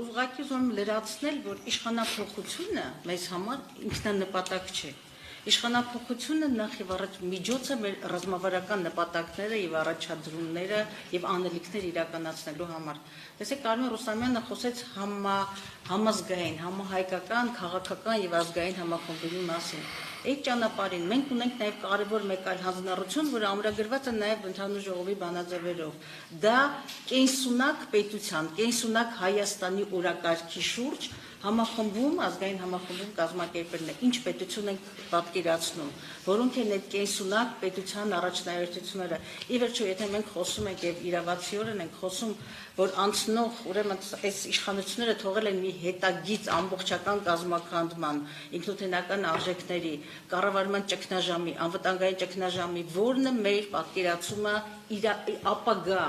ուղղակի ուզում եմ լրացնել, որ իշխանափոխությունը մեզ համար ինքնանպատակ չէ։ Իշխանափոխությունը նախ եւ առաջ միջոց է մեր ռազմավարական նպատակները եւ առաջադրումները եւ անելիքները իրականացնելու համար։ Տեսեք, Կարմեն Ռուսամյանը խոսեց համազգային, համահայկական, քաղաքական եւ ազգային համախմբերի մասին։ Այդ ճանապարհին մենք ունենք նաեւ կարևոր մեկ այլ հանձնառություն, որը ամրագրված է նաեւ ընդհանուր ժողովի բանաձևերով։ Դա կենսունակ պետության, կենսունակ Հայաստանի օրակարգի շուրջ համախմբում, ազգային համախմբում կազմակերպելն է, ինչ պետություն ենք պատկերացնում, որոնք են այդ կենսունակ պետության առաջնահերթությունները։ Ի վերջո, եթե մենք խոսում ենք եւ իրավացիորեն ենք խոսում, որ անցնող, ուրեմն այս իշխանությունները թողել են մի հետագիծ ամբողջական կազմակերպման, ինքնութենական արժեքների, կառավարման ճգնաժամի, անվտանգային ճգնաժամի, որն է մեր պատկերացումը ապագա,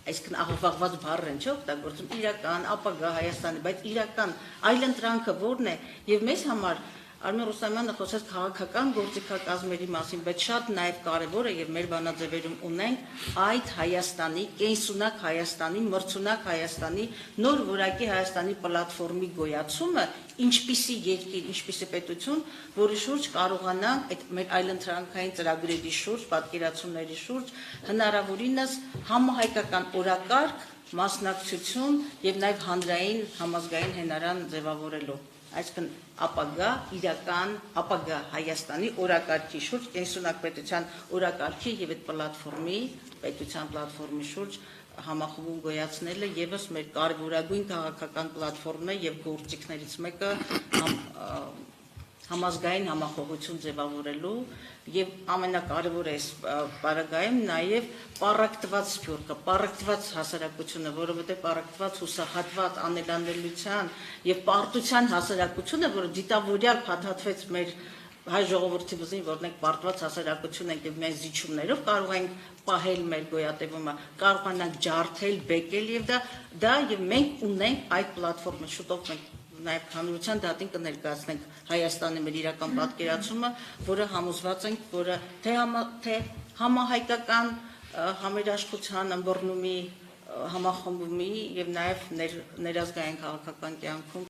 այսինքն աղվաղված բառեր են, չէ՞ օգտագործում, իրական, ապագա Հայաստանի, բայց իրական այլընտրանքը որն է, եւ մեզ համար Արմեն Ռուսամյանը խոսեց քաղաքական գործիքակազմերի մասին, բայց շատ նաեւ կարեւոր է եւ մեր բանաձևերում ունենք այդ Հայաստանի, կենսունակ Հայաստանի, մրցունակ Հայաստանի, նոր որակի Հայաստանի պլատֆորմի գոյացումը, ինչպիսի երկիր, ինչպիսի պետություն, որի շուրջ կարողանանք այդ մեր այլընտրանքային ծրագրերի շուրջ, պատկերացումների շուրջ հնարավորինս համահայկական օրակարգ, մասնակցություն եւ նաեւ հանրային համազգային հենարան ձևավորելու։ Այսինքն ապագա իրական ապագա Հայաստանի օրակարգի շուրջ կենսունակ պետության օրակարգի եւ այդ պլատֆորմի պետության պլատֆորմի շուրջ համախմբում գոյացնելը եւս մեր կարևորագույն քաղաքական պլատֆորմն է եւ գործիքներից մեկը համազգային համախոհություն ձևավորելու եւ ամենակարևորը այս պարագայում նաեւ պարակտված սփյուռքը, պարակտված հասարակությունը, որովհետեւ պարակտված հուսահատված անելանելիության եւ պարտության հասարակությունը, որը դիտավորյալ փաթաթվեց մեր հայ ժողովրդի վզին, որոնք պարտված հասարակություն ենք եւ միայն զիջումներով կարող ենք պահել մեր գոյատևումը, կարողանանք ջարդել, բեկել եւ դա եւ մենք ունենք այդ պլատֆորմը, շուտով մենք նաև հանրության դատին կներկայացնենք Հայաստանի մեր իրական պատկերացումը, որը համոզված ենք, որը թե համահայկական համերաշխության ըմբռնումի համախմբումի եւ նաև ներազգային քաղաքական կյանքում